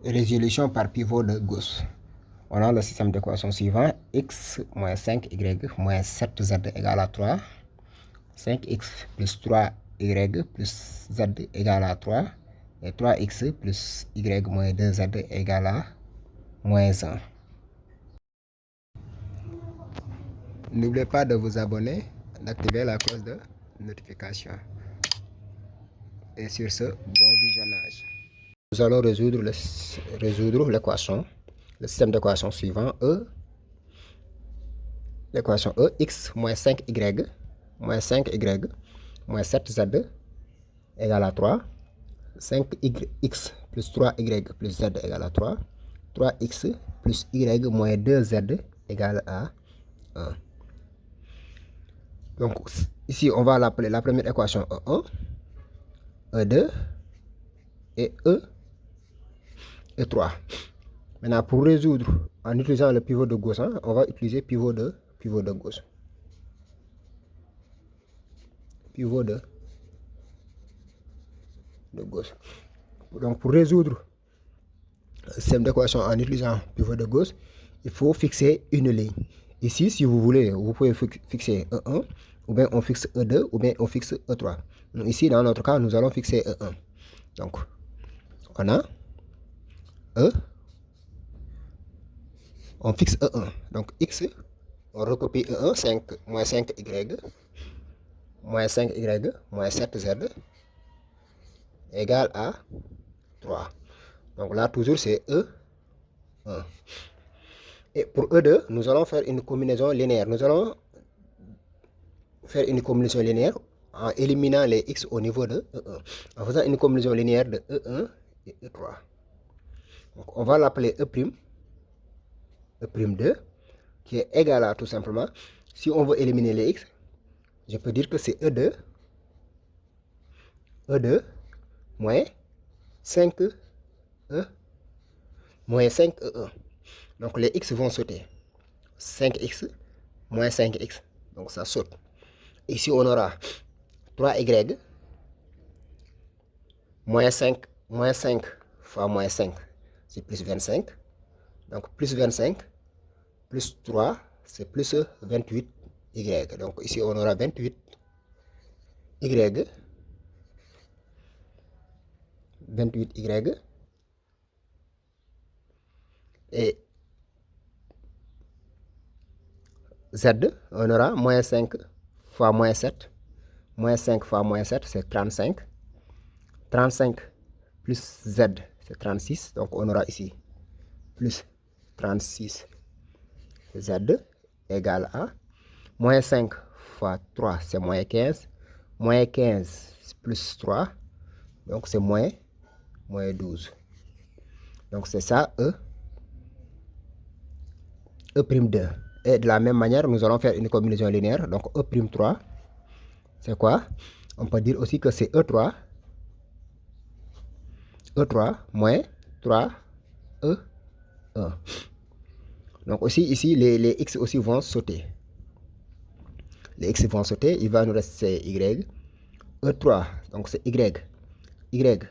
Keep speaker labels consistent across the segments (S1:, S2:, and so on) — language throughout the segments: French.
S1: Résolution par pivot de Gauss. On a le système d'équation suivant. X moins 5y moins 7z égale à 3. 5x plus 3y plus z égale à 3. Et 3x plus y moins 2z égale à moins 1. N'oubliez pas de vous abonner, d'activer la cloche de notification. Et sur ce, bon visionnage. Nous allons résoudre l'équation, le système d'équation suivant. L'équation E, x moins 5y moins 5y moins 7z égale à 3. 5x plus 3y plus z égale à 3. 3x plus y moins 2z égale à 1. Donc ici, on va l'appeler la première équation E1, E2 et E3. Maintenant, pour résoudre en utilisant le pivot de Gauss, on va utiliser pivot de Gauss. Pivot de Gauss. Donc, pour résoudre le système d'équation en utilisant pivot de Gauss, il faut fixer une ligne. Ici, si vous voulez, vous pouvez fixer E1, ou bien on fixe E2, ou bien on fixe E3. Donc, ici, dans notre cas, nous allons fixer E1. Donc, on a E, on fixe E1. Donc, X, on recopie E1, 5 moins 5Y, moins 5Y, moins 7Z, égale à 3. Donc là, toujours, c'est E1. Et pour E2, nous allons faire une combinaison linéaire. Nous allons faire une combinaison linéaire en éliminant les X au niveau de E1. En faisant une combinaison linéaire de E1 et E3. Donc, on va l'appeler E'2, qui est égal à tout simplement, si on veut éliminer les X, je peux dire que c'est E2 moins 5E moins 5E1. Donc les X vont sauter. 5X moins 5X. Donc ça saute. Ici on aura 3Y moins 5 fois moins 5, c'est plus 25. Donc plus 25 plus 3, c'est plus 28Y. Donc ici on aura 28Y. 28Y. Et Z, on aura moins 5 fois moins 7. Moins 5 fois moins 7, c'est 35. 35 plus Z, c'est 36. Donc on aura ici plus 36 Z égale à moins 5 fois 3, c'est moins 15. Moins 15 plus 3, donc c'est moins 12. Donc c'est ça, E'2. Et de la même manière, nous allons faire une combinaison linéaire. Donc E'3, c'est quoi? On peut dire aussi que c'est E3 moins 3E1. Donc aussi ici, les X aussi vont sauter. Les X vont sauter, il va nous rester Y. E3, donc c'est Y. Y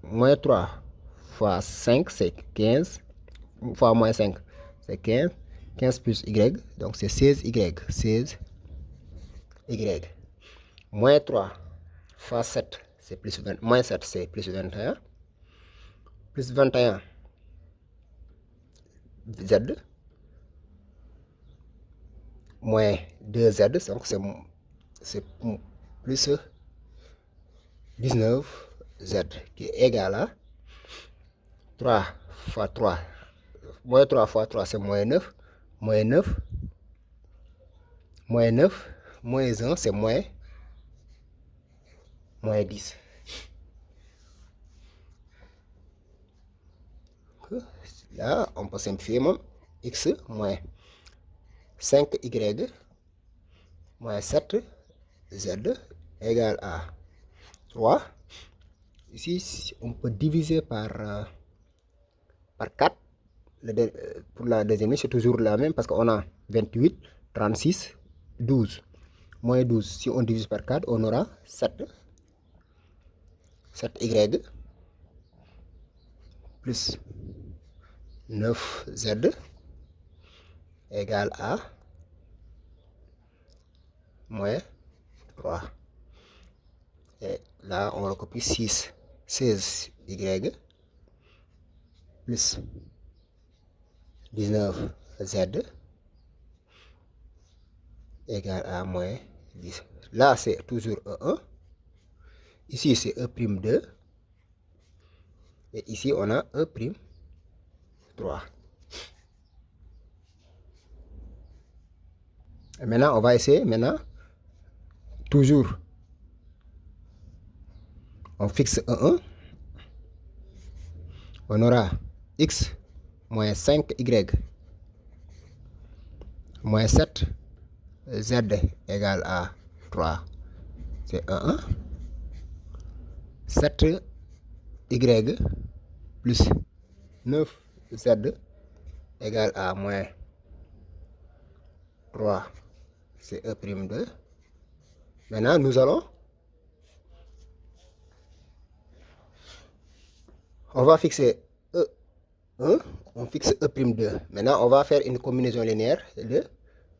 S1: moins 3 fois 5, c'est 15. Fois moins 5, c'est 15. 15 plus Y, donc c'est 16Y. 16Y. Moins 3 fois 7, c'est plus 20. Moins 7, c'est plus 21. Plus 21, Z. Moins 2Z, donc c'est plus 19Z, qui est égal à 3 fois 3. Moins 3 fois 3, c'est moins 9. Moins 9. Moins 9. Moins 1, c'est moins 10. Là, on peut simplifier même. X moins 5Y moins 7Z égale à 3. Ici, on peut diviser par 4. Pour la deuxième ligne, c'est toujours la même parce qu'on a 28, 36, 12. Moins 12, si on divise par 4, on aura 7. 7Y plus 9z égale à moins 3. Et là, on recopie 16y plus 19z égale à moins 10. Là, c'est toujours E1. Ici, c'est E'2. Et ici, on a E'3. Et maintenant, on va essayer. Maintenant, toujours, on fixe E1. On aura x moins 5y moins 7 z égale à 3. C'est 1. 7y plus 9z égale à moins 3. C'est E'2. Maintenant, nous allons... On va fixer E1, on fixe E'2. Maintenant, on va faire une combinaison linéaire de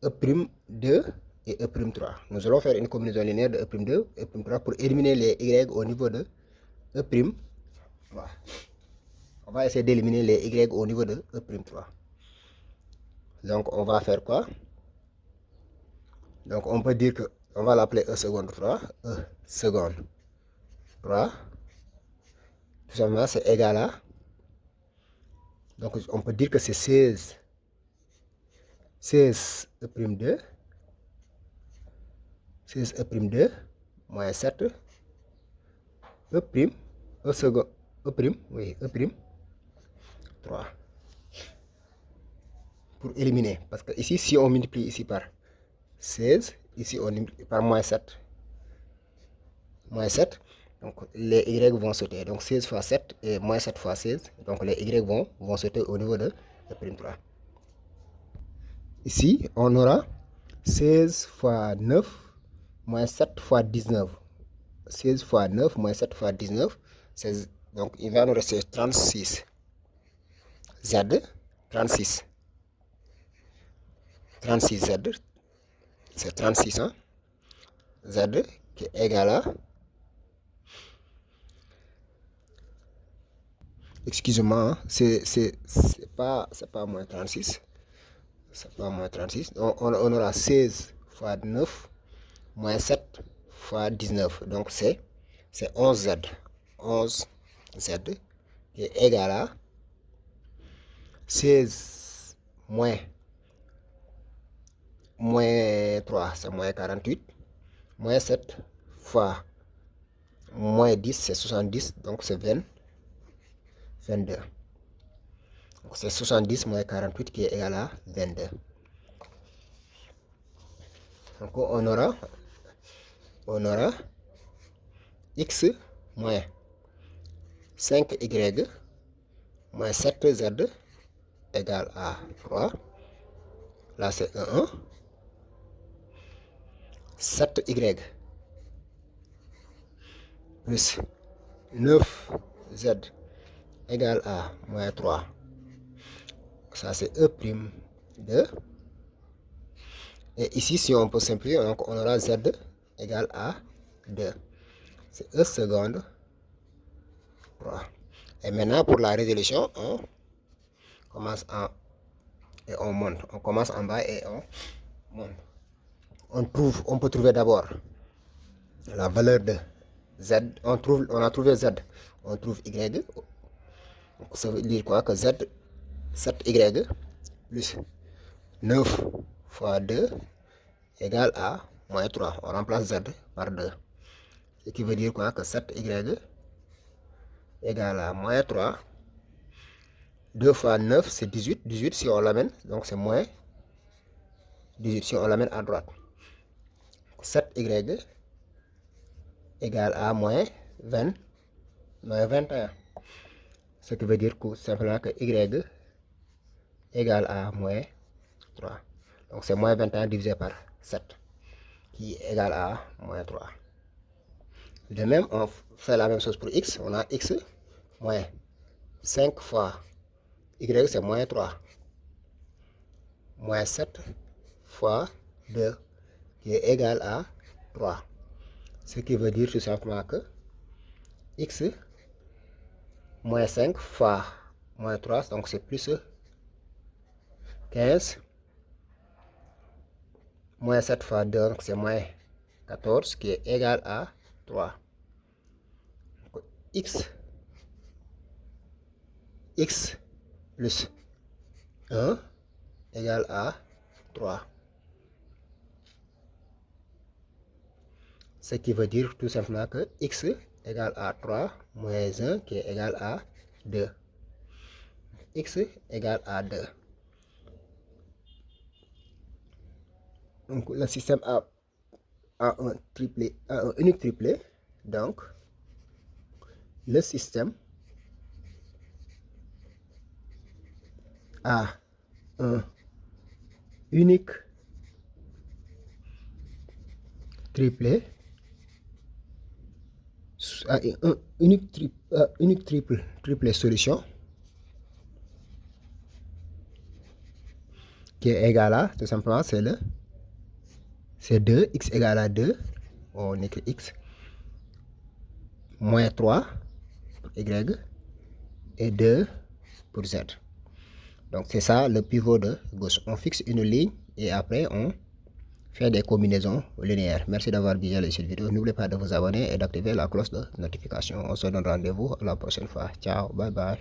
S1: E'2 et E'3. Nous allons faire une combinaison linéaire de E'2 et E'3 pour éliminer les Y au niveau de E'3. On va essayer d'éliminer les Y au niveau de E'3. Donc, on va faire quoi? Donc, on peut dire que on va l'appeler E seconde 3. E seconde 3. Tout simplement, c'est égal à... Donc, on peut dire que c'est 16 E'2. 16 E'2 moins 7 E second, oui, E'3. Pour éliminer. Parce que ici, si on multiplie ici par 16, ici on multiplie par moins 7. Moins 7. Donc les Y vont sauter. Donc 16 fois 7 et moins 7 fois 16. Donc les Y vont sauter au niveau de E'3. Ici, on aura 16 fois 9 moins 7 fois 19. 16 fois 9 moins 7 fois 19. Donc il va nous rester 36. Z, 36. 36Z, c'est 36, hein? Z qui est égal à... Excusez-moi, hein, c'est pas moins 36. C'est pas moins 36. On aura 16 fois 9 moins 7 fois 19. Donc c'est 11Z. 11Z qui est égal à 16 moins 3, c'est moins 48. Moins 7 fois moins 10, c'est 70. Donc c'est 22. Donc c'est 70 moins 48 qui est égal à 22. Donc on aura x moins 5y moins 7z égale à 3. Là c'est 1. 7y plus 9z égale à moins 3. Ça c'est E'2. Et ici, si on peut simplifier, donc on aura z égale à 2. C'est E seconde 3. Et maintenant, pour la résolution, on commence et on monte. On commence en bas et on monte. On peut trouver d'abord la valeur de z. On a trouvé z. On trouve y. Donc, ça veut dire quoi? Que z, 7y plus 9 fois 2 égale à moins 3. On remplace z par 2. Ce qui veut dire quoi? Que 7y égale à moins 3. 2 fois 9, c'est 18. 18 si on l'amène, donc c'est moins 18 si on l'amène à droite. 7y égale à moins 21. Ce qui veut dire tout simplement que y égale à moins 3. Donc c'est moins 21 divisé par 7 qui est égal à moins 3. De même, on fait la même chose pour x. On a x moins 5 fois y c'est moins 3. Moins 7 fois 2 qui est égal à 3. Ce qui veut dire tout simplement que x moins 5 fois moins 3, donc c'est plus 15. Moins 7 fois 2, donc c'est moins 14 qui est égal à 3. Donc, x plus 1 égale à 3. Ce qui veut dire tout simplement que x égale à 3 moins 1 qui est égal à 2. X égale à 2. Donc le système a un unique triplet. Donc le système a un unique triplet, un unique triplet solution qui est égal à, tout simplement, c'est 2, x égale à 2, on écrit x, moins 3 pour y et 2 pour z. Donc c'est ça le pivot de gauche. On fixe une ligne et après on fait des combinaisons linéaires. Merci d'avoir visualisé cette vidéo. N'oubliez pas de vous abonner et d'activer la cloche de notification. On se donne rendez-vous la prochaine fois. Ciao, bye bye.